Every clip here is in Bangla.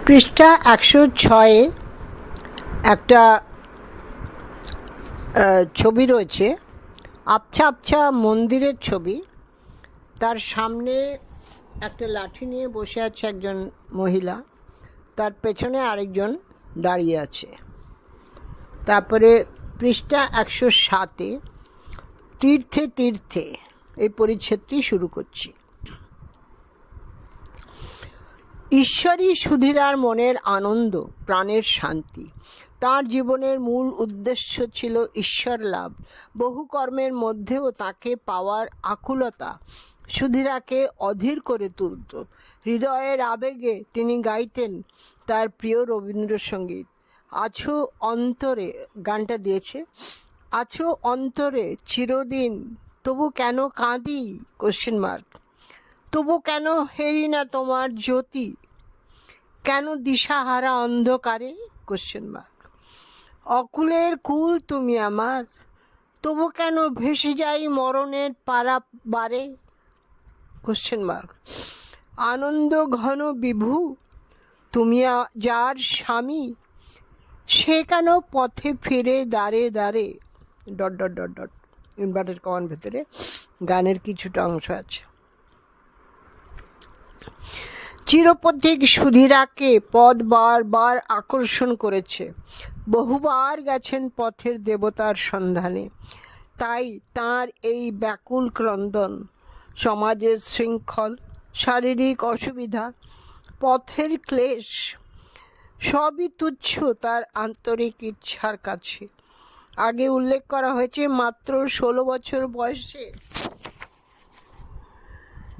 পৃষ্ঠা 106-এ একটা ছবি রয়েছে, আবছা আবছা মন্দিরের ছবি। তার সামনে একটা লাঠি নিয়ে বসে আছে একজন মহিলা, তার পেছনে আরেকজন দাঁড়িয়ে আছে। তারপরে পৃষ্ঠা 107-এ তীর্থে তীর্থে এই পরিচ্ছেদটি শুরু করছি। ঈশ্বরই সুধীরার মনের আনন্দ, প্রাণের শান্তি। তার জীবনের মূল উদ্দেশ্য ছিল ঈশ্বর লাভ। বহু কর্মের মধ্যেও তাকে পাওয়ার আকুলতা সুধীরাকে অধীর করে তুলত। হৃদয়ের আবেগে তিনি গাইতেন তার প্রিয় রবীন্দ্রসঙ্গীত। আছো অন্তরে, গানটা দিয়েছে, আছো অন্তরে চিরদিন, তবু কেন কাঁদি? তবু কেন হেরি না তোমার জ্যোতি? কেন দিশাহারা অন্ধকারে? অকুলের কুল তুমি আমার, তবু কেন ভেসে যাই মরণের পারাবারে? আনন্দ ঘন বিভু তুমি যার স্বামী, সে কেন পথে ফিরে দাঁড়ে দাঁড়ে? ইনভার্টেড কমার ভেতরে গানের কিছুটা অংশ আছে। চিরপথিক সুধীরাকে পথ বারবার আকর্ষণ করেছে। বহুবার গেছেন পথের দেবতার সন্ধানে। তাই তার এই ব্যাকুল ক্রন্দন, সমাজের শৃঙ্খল, শারীরিক অসুবিধা, পথের ক্লেশ সবই তুচ্ছ তার আন্তরিক ইচ্ছার কাছে। আগে উল্লেখ করা হয়েছে, মাত্র 16 বছর বয়সে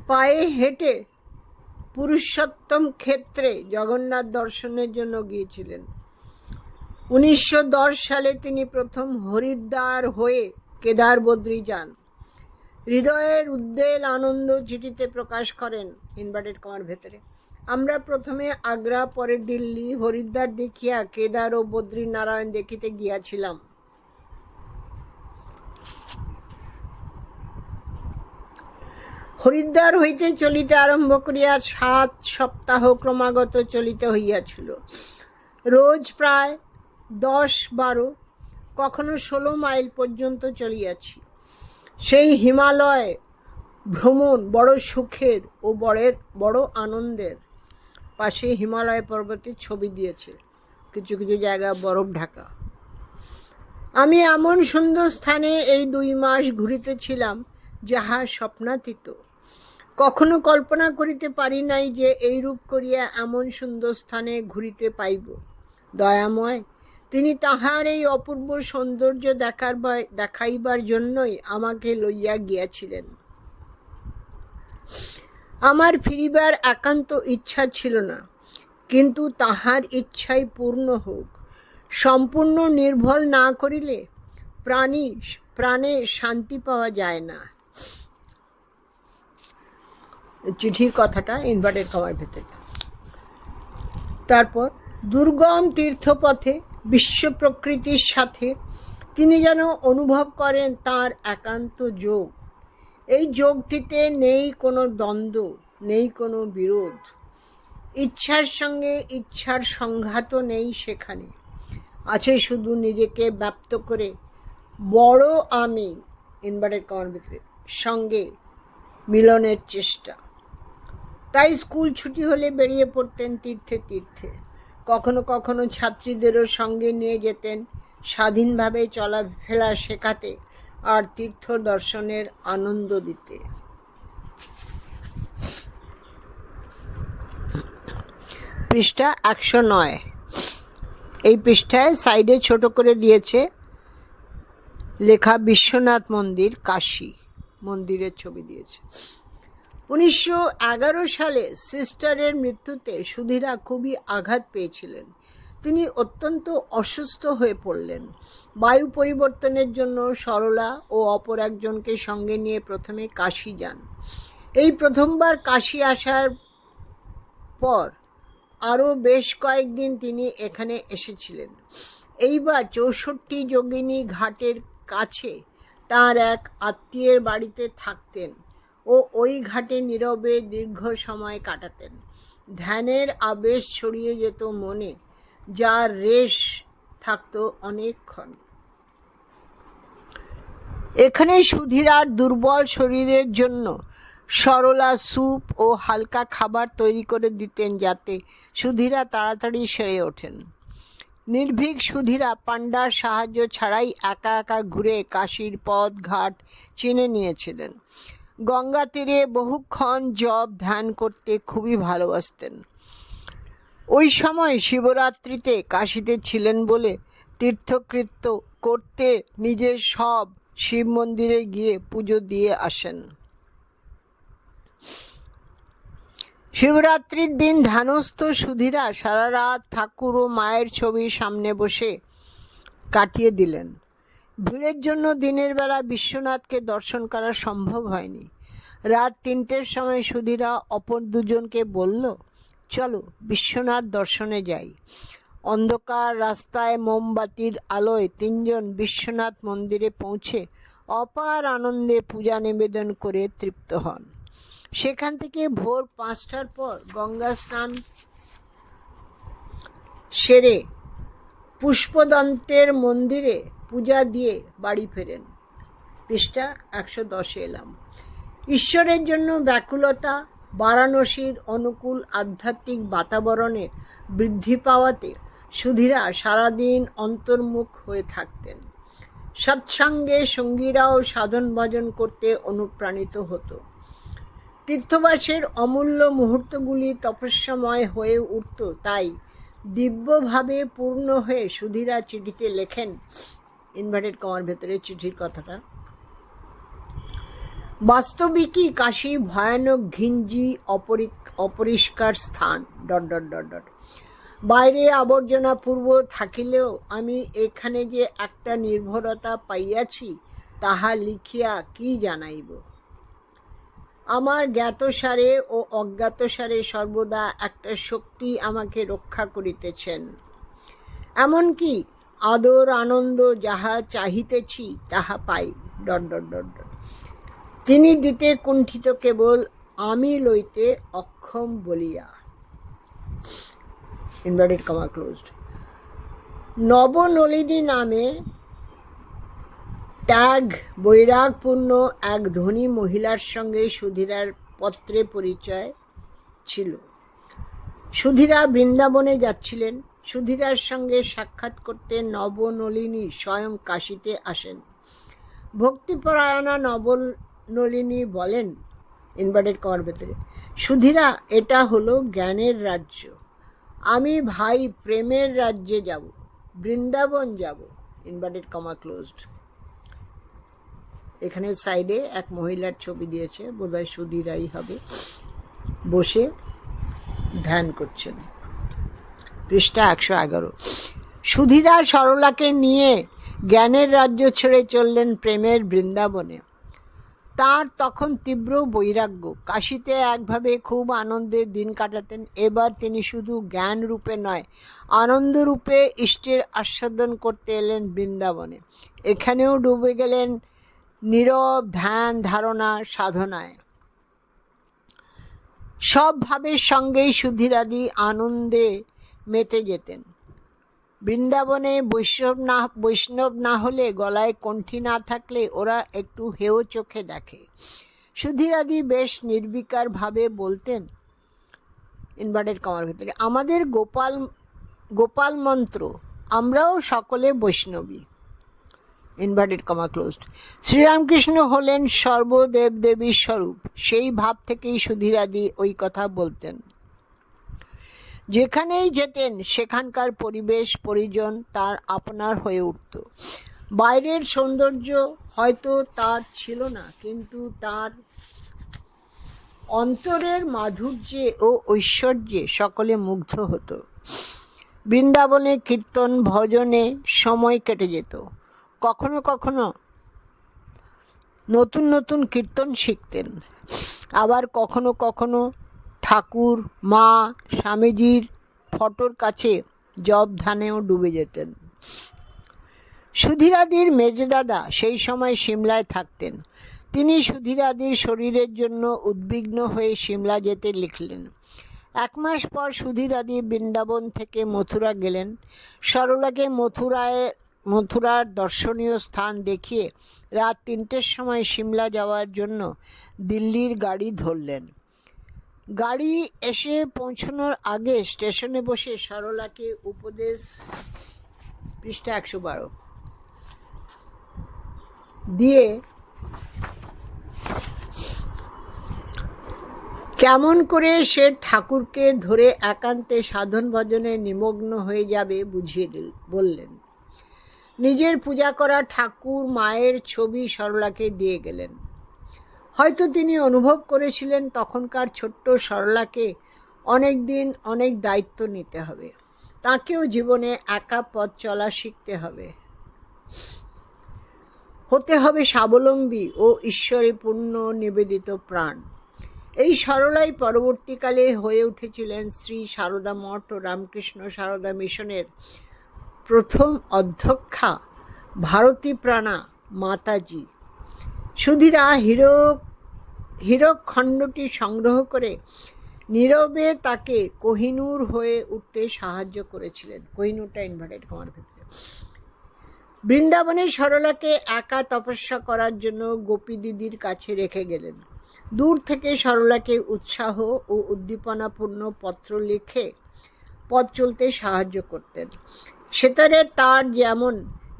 পায়ে হেঁটে পুরুষোত্তম ক্ষেত্রে জগন্নাথ দর্শনের জন্য গিয়েছিলেন। 1910 সালে তিনি প্রথম হরিদ্বার হয়ে কেদার বদ্রী যান। হৃদয়ের উদ্বেল আনন্দ চিঠিতে প্রকাশ করেন, ইনভার্টেড কমার ভেতরে, আমরা প্রথমে আগ্রা, পরে দিল্লি, হরিদ্বার দেখিয়া কেদার ও বদ্রী নারায়ণ দেখিতে গিয়াছিলাম। হরিদ্বার হইতে চলিতে আরম্ভ করিয়া 7 সপ্তাহ ক্রমাগত চলিতে হইয়াছিল। রোজ প্রায় 10-12, কখনো 16 মাইল পর্যন্ত চলিয়াছি। সেই হিমালয় ভ্রমণ বড় সুখের ও বড় আনন্দের। পাশে হিমালয় পর্বতের ছবি দিয়েছে, কিছু কিছু জায়গা বরফ ঢাকা। আমি এমন সুন্দর স্থানে এই 2 মাস ঘুরিতেছিলাম যাহা স্বপ্নাতীত। কখনো কল্পনা করিতে পারি নাই যে এইরূপ করিয়া এমন সুন্দর স্থানে ঘুরিতে পাইব। দয়াময় তিনি তাহার এই অপূর্ব সৌন্দর্য দেখাইবার জন্যই আমাকে লইয়া গিয়াছিলেন। আমার ফিরিবার একান্ত ইচ্ছা ছিল না, কিন্তু তাহার ইচ্ছাই পূর্ণ হোক। সম্পূর্ণ নির্ভর না করিলে প্রাণে শান্তি পাওয়া যায় না। চিঠির কথাটা ইনভার্টেড কমার ভেতরে। তারপর দুর্গম তীর্থপথে বিশ্ব প্রকৃতির সাথে তিনি যেন অনুভব করেন তার একান্ত যোগ। এই যোগটিতে নেই কোনো দ্বন্দ্ব, নেই কোনো বিরোধ। ইচ্ছার সঙ্গে ইচ্ছার সংঘাতও নেই সেখানে। আছে শুধু নিজেকে ব্যপ্ত করে বড় আমি, ইনভার্টেড কমার ভিতরে, সঙ্গে মিলনের চেষ্টা। তাই স্কুল ছুটি হলে বেরিয়ে পড়তেন তীর্থে তীর্থে। কখনো কখনো ছাত্রীদেরও সঙ্গে নিয়ে যেতেন, স্বাধীনভাবে চলাফেরা শেখাতে আর তীর্থ দর্শনের আনন্দ দিতে। পৃষ্ঠা 109। এই পৃষ্ঠায় সাইডে ছোট করে দিয়েছে লেখা বিশ্বনাথ মন্দির, কাশী মন্দিরের ছবি দিয়েছে। 1911 সালে সিস্টারের মৃত্যুতে সুধীরা খুবই আঘাত পেয়েছিলেন। তিনি অত্যন্ত অসুস্থ হয়ে পড়লেন। বায়ু পরিবর্তনের জন্য সরলা ও অপর একজনকে সঙ্গে নিয়ে প্রথমে কাশী যান। এই প্রথমবার কাশী আসার পর আরও বেশ কয়েকদিন তিনি এখানে এসেছিলেন। এইবার 64 যোগিনী ঘাটের কাছে তার এক আত্মীয়ের বাড়িতে থাকতেন ও ওই ঘাটে নীরবে দীর্ঘ সময় কাটাতেন। ধ্যানের আবেশ ছড়িয়ে যেত মনে, যার রেশ থাকতো অনেকক্ষণ। এখানে সুধীরার দুর্বল শরীরের জন্য সরলা স্যুপ ও হালকা খাবার তৈরি করে দিতেন, যাতে সুধীরা তাড়াতাড়ি সেরে ওঠেন। নির্ভীক সুধীরা পাণ্ডার সাহায্য ছাড়াই একা একা ঘুরে কাশীর পথ ঘাট চিনে নিয়েছিলেন। গঙ্গা তীরে বহুক্ষণ জপ ধ্যান করতে খুবই ভালোবাসতেন। ওই সময় শিবরাত্রিতে কাশীতে ছিলেন বলে তীর্থকৃত্য করতে নিজের সব শিব মন্দিরে গিয়ে পুজো দিয়ে আসেন। শিবরাত্রির দিন ধ্যানস্থ সুধীরা সারা রাত ঠাকুর ও মায়ের ছবির সামনে বসে কাটিয়ে দিলেন। ভিড়ের জন্য দিনের বেলা বিশ্বনাথকে দর্শন করা সম্ভব হয়নি। রাত 3টের সময় সুধীরা অপর দুজনকে বলল, চলো বিশ্বনাথ দর্শনে যাই। অন্ধকার রাস্তায় মোমবাতির আলোয় 3জন বিশ্বনাথ মন্দিরে পৌঁছে অপার আনন্দে পূজা নিবেদন করে তৃপ্ত হন। সেখান থেকে ভোর 5টার পর গঙ্গা স্নান সেরে পুষ্পদন্তের মন্দিরে পূজা দিয়ে বাড়ি ফেরেন। পৃষ্ঠা 110 এলাম। ঈশ্বরের জন্য ব্যাকুলতা বারাণসীর অনুকূল আধ্যাত্মিক বাতাবরণে বৃদ্ধি পাওয়াতে সুধীরা সারাদিন অন্তর্মুখ হয়ে থাকতেন। সৎসঙ্গে সঙ্গীরাও সাধন ভজন করতে অনুপ্রাণিত হতো। তীর্থবাসের অমূল্য মুহূর্তগুলি তপস্যাময় হয়ে উঠত। তাই দিব্যভাবে পূর্ণ হয়ে সুধীরা চিঠিতে লেখেন, ইনভার্টেড কমার ভেতরে চিঠির কথাটা, বাস্তবিকই কাশী ভয়ানক ঘিঞ্জি অপরিষ্কার স্থান ... বাইরে আবর্জনা পূর্ব থাকিলেও আমি এখানে যে একটা নির্ভরতা পাইয়াছি, তাহা লিখিয়া কি জানাইব। আমার জ্ঞাতসারে ও অজ্ঞাতসারে সর্বদা একটা শক্তি আমাকে রক্ষা করিতেছেন। এমনকি আদর আনন্দ যাহা চাহিতেছি তাহা পাই ... তিনি দিতে কুণ্ঠিত, কেবল আমি লইতে অক্ষম বলিয়া। Inverted comma closed. নবনলিনী নামে ত্যাগ বৈরাগপূর্ণ এক ধনী মহিলার সঙ্গে সুধীরার পত্রে পরিচয় ছিল। সুধীরা বৃন্দাবনে যাচ্ছিলেন। সুধীরার সঙ্গে সাক্ষাৎ করতে নবনলিনী স্বয়ং কাশীতে আসেন। ভক্তিপরায়ণা নবনলিনী বলেন, ইনভার্টেড কমার ভেতরে, সুধীরা, এটা হলো জ্ঞানের রাজ্য। আমি ভাই প্রেমের রাজ্যে যাব, বৃন্দাবন যাব। Inverted comma closed. এখানে সাইডে এক মহিলার ছবি দিয়েছে, বোধহয় সুধীরাই হবে, বসে ধ্যান করছেন। পৃষ্ঠা 111। সুধীরা সরলাকে নিয়ে জ্ঞানের রাজ্য ছেড়ে চললেন প্রেমের বৃন্দাবনে। তার তখন তীব্র বৈরাগ্য। কাশীতে একভাবে খুব আনন্দে দিন কাটাতেন। এবার তিনি শুধু জ্ঞান রূপে নয়, আনন্দ রূপে ইষ্টের আস্বাদন করতে এলেন বৃন্দাবনে। এখানেও ডুবে গেলেন নীরব ধ্যান ধারণা সাধনায়। সব ভাবের সঙ্গেই সুধীরাদি আনন্দে মেতে যেতেন। বৃন্দাবনে বৈষ্ণব না হলে, গলায় কণ্ঠী না থাকলে ওরা একটু হেয় চোখে দেখে। সুধীরাদি বেশ নির্বিকার ভাবে বলতেন, ইনভার্টেড কমার ভেতরে, আমাদের গোপাল মন্ত্র, আমরাও সকলে বৈষ্ণবী। Inverted comma closed. শ্রীরামকৃষ্ণ হলেন সর্বদেব দেবীর স্বরূপ। সেই ভাব থেকেই সুধীরাদি ওই কথা বলতেন। যেখানেই যেতেন সেখানকার পরিবেশ পরিজন তার আপনার হয়ে উঠত। বাইরের সৌন্দর্য হয়তো তার ছিল না, কিন্তু তার অন্তরের মাধুর্যে ও ঐশ্বর্যে সকলে মুগ্ধ হতো। বৃন্দাবনে কীর্তন ভজনে সময় কেটে যেত। কখনো কখনো নতুন নতুন কীর্তন শিখতেন। আবার কখনো কখনো ঠাকুর, মা, স্বামীজির ফটোর কাছে জপ ধ্যানেও ডুবে যেতেন। সুধীরাদির মেজদাদা সেই সময় সিমলায় থাকতেন। তিনি সুধীরাদির শরীরের জন্য উদ্বিগ্ন হয়ে সিমলা যেতে লিখলেন। 1 মাস পর সুধীরাদি বৃন্দাবন থেকে মথুরা গেলেন। সরলাকে মথুরার দর্শনীয় স্থান দেখিয়ে রাত 3টের সময় সিমলা যাওয়ার জন্য দিল্লির গাড়ি ধরলেন। গাড়ি এসে পৌঁছানোর আগে স্টেশনে বসে সরলাকে উপদেশ, পৃষ্ঠা 112, দিয়ে কেমন করে সে ঠাকুরকে ধরে একান্তে সাধন ভজনে নিমগ্ন হয়ে যাবে বুঝিয়ে বললেন। নিজের পূজা করা ঠাকুর মায়ের ছবি সরলাকে দিয়ে গেলেন। হয়তো তিনি অনুভব করেছিলেন তখনকার ছোট্ট সরলাকে অনেক দিন অনেক দায়িত্ব নিতে হবে, তাকেও জীবনে একা পথ চলা শিখতে হবে, হতে হবে স্বাবলম্বী ও ঈশ্বরে পূর্ণ নিবেদিত প্রাণ। এই সরলাই পরবর্তীকালে হয়ে উঠেছিলেন শ্রী সারদা মঠ ও রামকৃষ্ণ সারদা মিশনের প্রথম অধ্যক্ষা ভারতী প্রাণা মাতাজি। সুধীরা হীরক খণ্ডটি সংগ্রহ করে নীরবে তাকে কোহিনূর হয়ে উঠতে সাহায্য করেছিলেন। কোহিনূরটা ইনভার্টেড কমার ক্ষেত্রে। বৃন্দাবনে সরলাকে একা তপস্যা করার জন্য গোপী দিদির কাছে রেখে গেলেন। দূর থেকে সরলাকে উৎসাহ ও উদ্দীপনাপূর্ণ পত্র লিখে পথ চলতে সাহায্য করতেন। সেতারে তার যেমন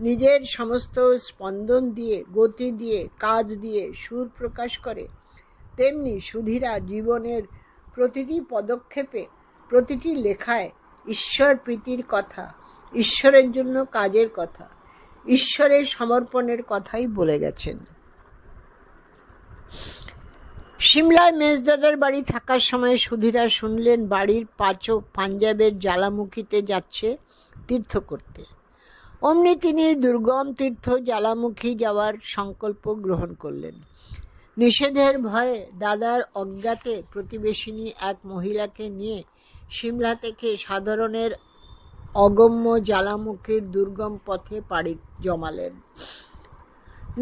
নিজের সমস্ত স্পন্দন দিয়ে, গতি দিয়ে, কাজ দিয়ে সুর প্রকাশ করে, তেমনি সুধীরা জীবনের প্রতিটি পদক্ষেপে, প্রতিটি লেখায় ঈশ্বর প্রীতির কথা, ঈশ্বরের জন্য কাজের কথা, ঈশ্বরের সমর্পণের কথাই বলে গেছেন। সিমলায় মেজদাদার বাড়ি থাকার সময় সুধীরা শুনলেন বাড়ির পাচক পাঞ্জাবের জ্বালামুখীতে যাচ্ছে তীর্থ করতে। অমনি তিনি দুর্গম তীর্থ জ্বালামুখী যাওয়ার সংকল্প গ্রহণ করলেন। নিষেধের ভয়ে দাদার অজ্ঞাতে প্রতিবেশিনী এক মহিলাকে নিয়ে সিমলা থেকে সাধারণের অগম্য জ্বালামুখীর দুর্গম পথে পাড়ি জমালেন।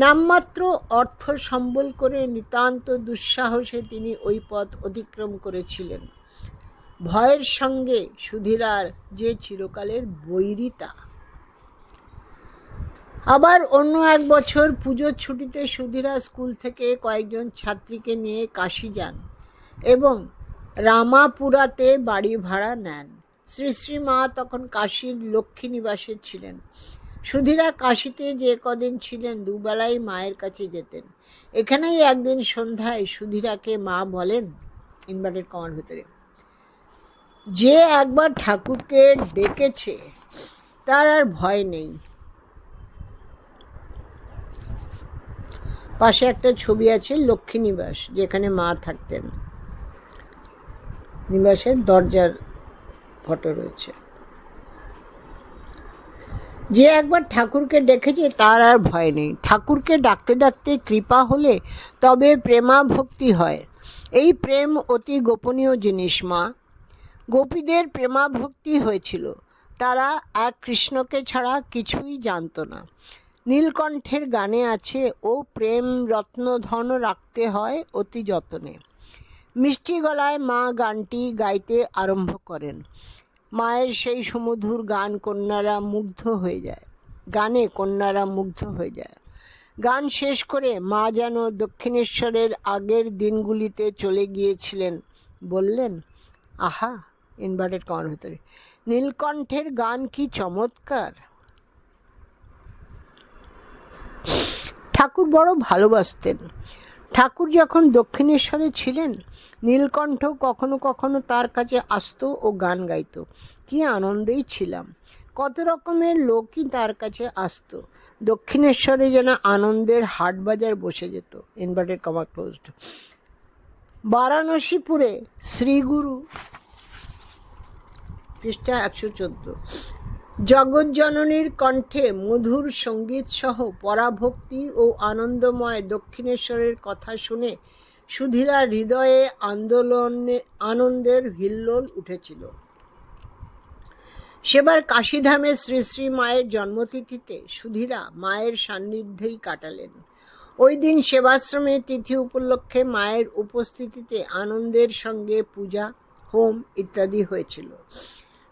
নামমাত্র অর্থ সম্বল করে নিতান্ত দুঃসাহসে তিনি ওই পথ অতিক্রম করেছিলেন। ভয়ের সঙ্গে সুধীরার যে চিরকালের বৈরিতা। আবার অন্য এক বছর পুজোর ছুটিতে সুধীরা স্কুল থেকে কয়েকজন ছাত্রীকে নিয়ে কাশী যান এবং রামাপুরাতে বাড়ি ভাড়া নেন। শ্রী শ্রী মা তখন কাশীর লক্ষ্মী নিবাসে ছিলেন। সুধীরা কাশীতে যে কদিন ছিলেন দুবেলাই মায়ের কাছে যেতেন। এখানেই একদিন সন্ধ্যায় সুধীরাকে মা বলেন, ইনভার্টেড কমার ভেতরে, যে একবার ঠাকুরকে ডেকেছে তার আর ভয় নেই। পাশে একটা ছবি আছে লক্ষ্মী নিবাস, যেখানে মা থাকতেন। নিবাসের দরজার ফটো রয়েছে। যে একবার ঠাকুরকে ডেকেছে তার আর ভয় নেই। ঠাকুরকে ডাকতে ডাকতে কৃপা হলে তবে প্রেমা ভক্তি হয়। এই প্রেম অতি গোপনীয় জিনিস মা। গোপীদের প্রেমা ভক্তি হয়েছিল। তারা এক কৃষ্ণকে ছাড়া কিছুই জানত না। নীলকণ্ঠের গানে আছে, ও প্রেম রত্নধন রাখতে হয় অতি যতনে। মিষ্টি গলায় মা গানটি গাইতে আরম্ভ করেন। মায়ের সেই সুমধুর গানে কন্যারা মুগ্ধ হয়ে যায়। গান শেষ করে মা যেন দক্ষিণেশ্বরের আগের দিনগুলিতে চলে গিয়েছিলেন। বললেন, আহা, ইনভার্টেড কমার ভেতরে, নীলকণ্ঠের গান কি চমৎকার। ঠাকুর বড় ভালোবাসতেন। ঠাকুর যখন দক্ষিণেশ্বরে ছিলেন নীলকণ্ঠ কখনো কখনো তার কাছে আসতো ও গান গাইতো। কি আনন্দেই ছিলাম। কত রকমের লোকই তার কাছে আসতো। দক্ষিণেশ্বরে যেন আনন্দের হাট বাজার বসে যেত। Inverted comma closed. বারাণসীপুরে শ্রীগুরু, পৃষ্ঠা 114, জগজ্জননীর কণ্ঠে মধুর সঙ্গীত সহ পরাভক্তি ও আনন্দময় দক্ষিণেশ্বরের কথা শুনে সুধীরা হৃদয়ে আনন্দের হিল্লোল উঠেছিল। সেবার কাশীধামে শ্রী শ্রী মায়ের জন্মতিথিতে সুধীরা মায়ের সান্নিধ্যেই কাটালেন। ওই দিন সেবাশ্রমে তিথি উপলক্ষে মায়ের উপস্থিতিতে আনন্দের সঙ্গে পূজা হোম ইত্যাদি হয়েছিল।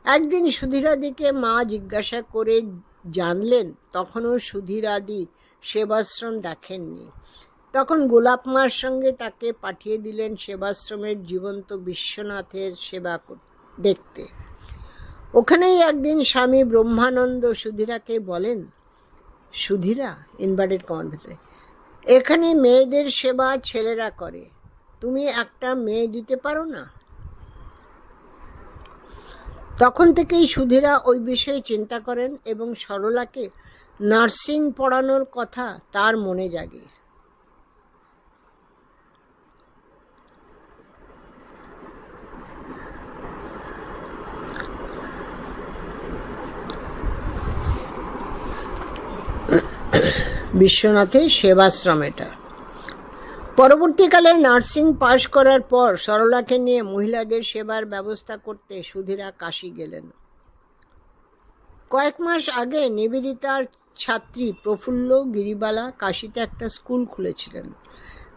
একদিন সুধীরাদিকে মা জিজ্ঞাসা করে জানলেন, তখনও সুধীরাদি সেবাশ্রম দেখেননি। তখন গোলাপ মার সঙ্গে তাকে পাঠিয়ে দিলেন সেবাশ্রমের জীবন্ত বিশ্বনাথের সেবা দেখতে। ওখানেই একদিন স্বামী ব্রহ্মানন্দ সুধীরাকে বলেন, সুধীরা, ইনভার্টেড কমার ভেতরে, এখানে মেয়েদের সেবা ছেলেরা করে, তুমি একটা মেয়ে দিতে পারো না? তখন থেকেই সুধীরা ওই বিষয়ে চিন্তা করেন এবং সরলাকে নার্সিং পড়ানোর কথা তার মনে জাগে। বিশ্বনাথের সেবাশ্রম এটা। পরবর্তীকালে নার্সিং পাশ করার পর সরলাকে নিয়ে মহিলাদের সেবার ব্যবস্থা করতে সুধীরা কাশী গেলেন। কয়েক মাস আগে নিবেদিতার ছাত্রী প্রফুল্ল গিরিবালা কাশীতে একটা স্কুল খুলেছিলেন।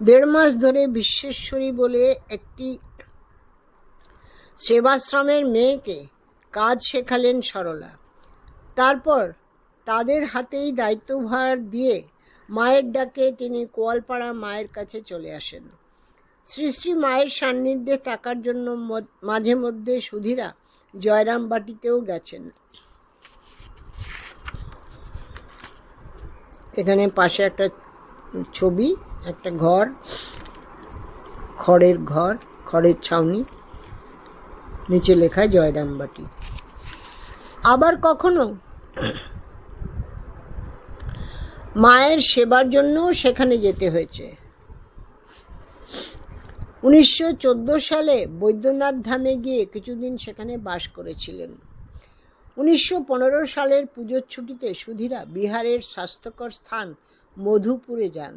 1.5 মাস ধরে বিশ্বেশ্বরী বলে একটি সেবাশ্রমের মেয়েকে কাজ শেখালেন সরলা। তারপর তাদের হাতেই দায়িত্বভার দিয়ে মায়ের ডাকে তিনি কোয়ালপাড়া মায়ের কাছে চলে আসেন। শ্রী শ্রী মায়ের সান্নিধ্যে থাকার জন্য মাঝে মধ্যে সুধীরা জয়রামবাটিতেও গেছেন। এখানে পাশে একটা ছবি, একটা ঘর, খড়ের ছাউনি, নিচে লেখা জয়রামবাটি। আবার কখনো মায়ের সেবার জন্য সেখানে যেতে হয়েছে। 1914 সালে বৈদ্যনাথ ধামে গিয়ে কিছুদিন সেখানে বাস করেছিলেন। 1915 সালের পুজোর ছুটিতে সুধীরা বিহারের স্বাস্থ্যকর স্থান মধুপুরে যান।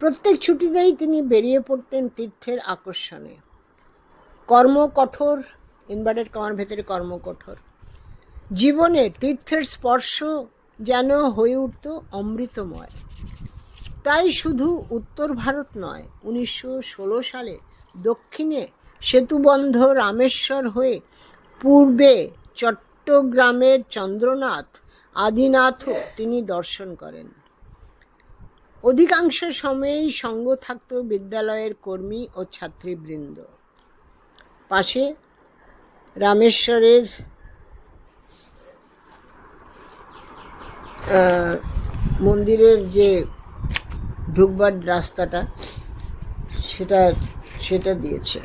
প্রত্যেক ছুটিতেই তিনি বেরিয়ে পড়তেন তীর্থের আকর্ষণে। কর্মকঠোর, ইনভার্টেড কমার ভেতরে কর্মকঠোর জীবনে তীর্থের স্পর্শ যেন হয়ে উঠত অমৃতময়। তাই শুধু উত্তর ভারত নয়, 1916 সালে দক্ষিণে সেতুবন্ধ রামেশ্বর হয়ে পূর্বে চট্টগ্রামের চন্দ্রনাথ আদিনাথও তিনি দর্শন করেন। অধিকাংশ সময়েই সঙ্গ থাকত বিদ্যালয়ের কর্মী ও ছাত্রীবৃন্দ। পাশে রামেশ্বরের মন্দিরের যে ঢুকবার রাস্তাটা সেটা দিয়েছে,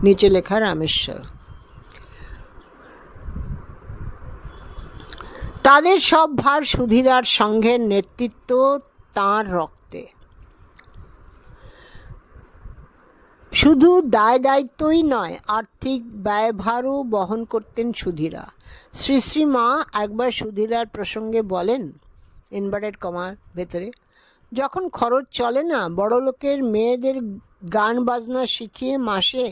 নিচে লেখা রামেশ্বর। তাদের সব ভার সুধীরার সংঘের নেতৃত্ব তাঁর রক্তে। শুধু দায় দায়িত্বই নয়, আর্থিক ব্যয়ভারও বহন করতেন সুধীরা। শ্রী শ্রী মা একবার সুধীরার প্রসঙ্গে বলেন, ইনভার্টেড কমার ভেতরে, যখন খরচ চলে না, বড়লোকের মেয়েদের গান বাজনা শিখিয়ে মাসে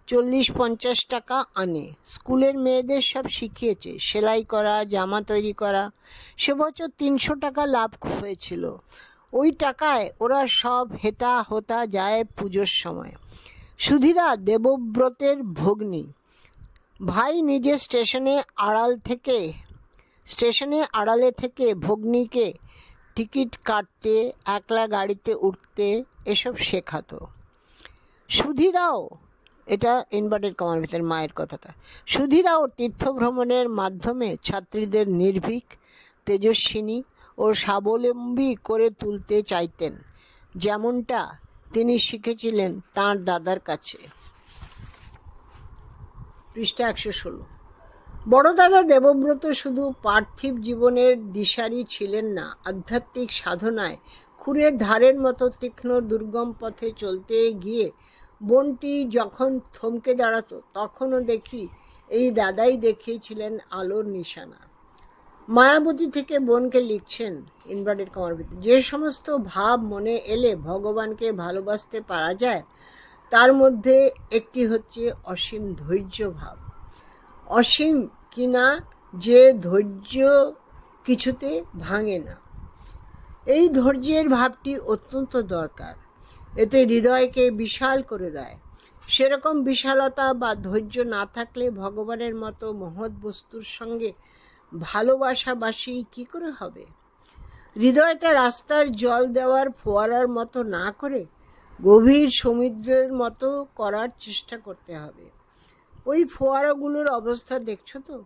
40-50 টাকা আনে। স্কুলের মেয়েদের সব শিখিয়েছে, সেলাই করা, জামা তৈরি করা। সে বছর 300 টাকা লাভ হয়েছিল। ওই টাকায় ওরা সব হেতা হোতা যায় পুজোর সময়। সুধীরা দেবব্রতের ভগ্নী। ভাই নিজে স্টেশনে আড়ালে থেকে ভগ্নীকে টিকিট কাটতে, একলা গাড়িতে উঠতে এসব শেখাতো। সুধীরাও, এটা ইনভার্টেড কমার ভিতরে মায়ের কথাটা, সুধীরাও তীর্থভ্রমণের মাধ্যমে ছাত্রীদের নির্ভীক, তেজস্বিনী ও স্বাবলম্বী করে তুলতে চাইতেন, যেমনটা তিনি শিখেছিলেন তাঁর দাদার কাছে। পৃষ্ঠা 116। বড় দাদা দেবব্রত শুধু পার্থিব জীবনের দিশারি ছিলেন না, আধ্যাত্মিক সাধনায় খুরের ধারের মতো তীক্ষ্ণ দুর্গম পথে চলতে গিয়ে বনটি যখন থমকে দাঁড়াতো, তখনও দেখি এই দাদাই দেখিয়েছিলেন আলোর নিশানা। মায়াবতী থেকে বোনকে লিখছেন, ইনভার্টেড কমার ভিতরে, যে সমস্ত ভাব মনে এলে ভগবানকে ভালোবাসতে পারা যায়, তার মধ্যে একটি হচ্ছে অসীম ধৈর্য ভাব। অসীম কিনা, যে ধৈর্য কিছুতে ভাঙে না। এই ধৈর্যের ভাবটি অত্যন্ত দরকার। এতে হৃদয়কে বিশাল করে দেয়। সেরকম বিশালতা বা ধৈর্য না থাকলে ভগবানের মতো মহৎ বস্তুর সঙ্গে ভালোবাসাবাসি কি করে হবে? হৃদয়টা রাস্তার জল দেওয়ার ফোয়ারার মতো না করে গভীর সমুদ্রের মতো করার চেষ্টা করতে হবে। ওই ফোয়ারাগুলোর অবস্থা দেখছো তো?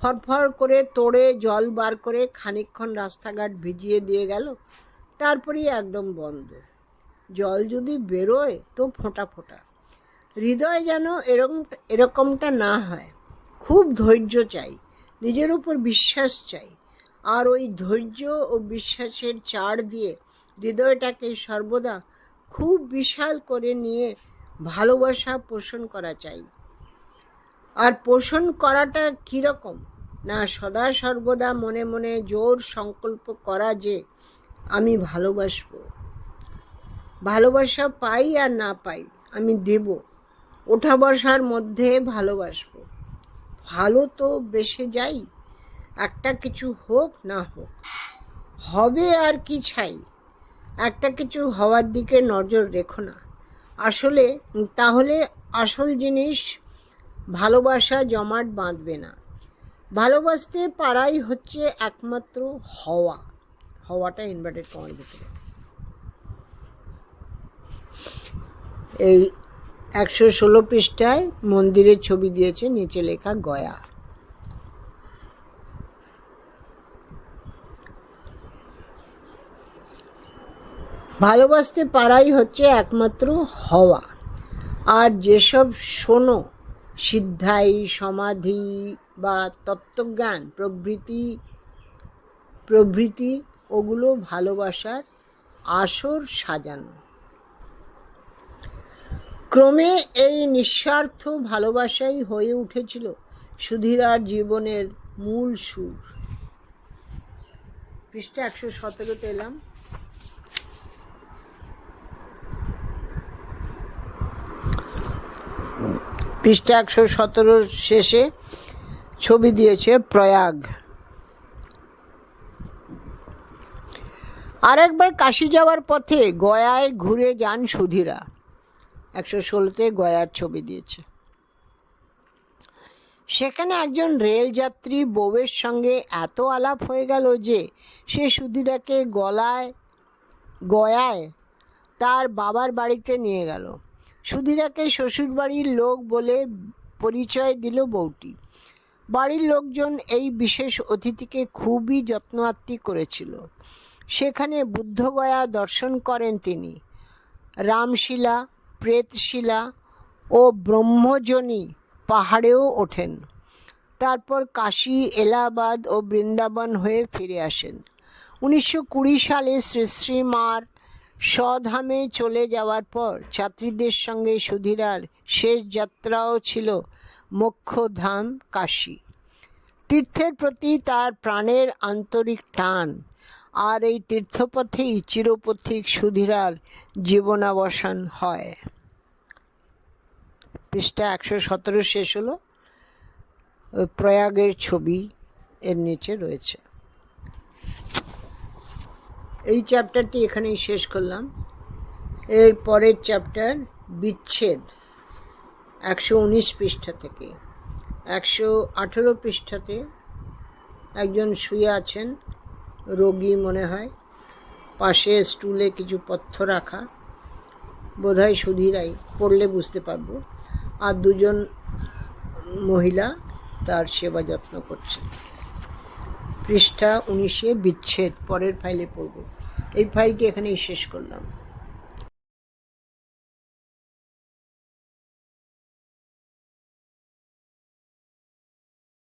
ফরফর করে তোড়ে জল বার করে খানিকক্ষণ রাস্তাঘাট ভিজিয়ে দিয়ে গেল, তারপরেই একদম বন্ধ। জল যদি বেরোয় তো ফোঁটা ফোঁটা। হৃদয় যেন এরকমটা না হয়। খুব ধৈর্য চাই, নিজের উপর বিশ্বাস চাই, আর ওই ধৈর্য ও বিশ্বাসের চার দিয়ে হৃদয়টাকে সর্বদা খুব বিশাল করে নিয়ে ভালোবাসা পোষণ করা চাই। আর পোষণ করাটা কীরকম? না, সদা সর্বদা মনে মনে জোর সংকল্প করা যে আমি ভালোবাসবো, ভালোবাসা পাই আর না পাই আমি দেব, ওঠা বসার মধ্যে ভালোবাসবো। ভালো তো বেসে যাই, একটা কিছু হোক না হোক, হবে আর কি ছাই। একটা কিছু হওয়ার দিকে নজর রেখো না। তাহলে আসল জিনিস ভালোবাসা জমাট বাঁধবে না। ভালোবাসতে পারাই হচ্ছে একমাত্র হওয়াটা ইনভার্টেড কমার ভিতরে। এই 116 পৃষ্ঠায় মন্দিরের ছবি দিয়েছে, নিচে লেখা গয়া। ভালোবাসতে পারাই হচ্ছে একমাত্র হওয়া। আর যেসব শোনো সিদ্ধাই, সমাধি বা তত্ত্বজ্ঞান প্রভৃতি ওগুলো ভালোবাসার আসর সাজানো। ক্রমে এই নিঃস্বার্থ ভালোবাসাই হয়ে উঠেছিল সুধীরার জীবনের মূল সুর। পৃষ্ঠা 117তে এলাম। পৃষ্ঠা 117 শেষে ছবি দিয়েছে প্রয়াগ। আরেকবার কাশী যাওয়ার পথে গয়ায় ঘুরে যান সুধীরা। 116তে গয়ার ছবি দিয়েছে। সেখানে একজন রেলযাত্রী বউয়ের সঙ্গে এত আলাপ হয়ে গেল যে সে সুধীরাকে গয়ায় তার বাবার বাড়িতে নিয়ে গেল। সুধীরাকে শ্বশুরবাড়ির লোক বলে পরিচয় দিল বউটি। বাড়ির লোকজন এই বিশেষ অতিথিকে খুবই যত্নার্তি করেছিল। সেখানে বুদ্ধগয়া দর্শন করেন তিনি। রামশিলা, প্রেতশিলা ও ব্রহ্মজনী পাহাড়েও ওঠেন। তারপর কাশী, এলাহাবাদ ও বৃন্দাবন হয়ে ফিরে আসেন। 1920 সালে শ্রী শ্রী মার স্বধামে চলে যাওয়ার পর ছাত্রীদের সঙ্গে সুধীরার শেষ যাত্রাও ছিল মোক্ষধাম কাশী। তীর্থের প্রতি তার প্রাণের আন্তরিক টান, আর এই তীর্থপথেই চিরপথিক সুধীরার জীবনাবসান হয়। পৃষ্ঠা 117 শেষ হলো। প্রয়াগের ছবি এর নিচে রয়েছে। এই চ্যাপ্টারটি এখানেই শেষ করলাম। এর পরের চ্যাপ্টার বিচ্ছেদ, 119 পৃষ্ঠা থেকে। 118 পৃষ্ঠাতে একজন শুয়ে আছেন, রোগী মনে হয়, পাশে স্টুলে কিছু পথ্য রাখা, বোধহয় সুধীরাই, পড়লে বুঝতে পারবো। আর দুজন মহিলা তার সেবা যত্ন করছে। পৃষ্ঠা 19 বিচ্ছেদ, পরের ফাইলে পড়ব। এই ফাইলটি এখানেই শেষ করলাম।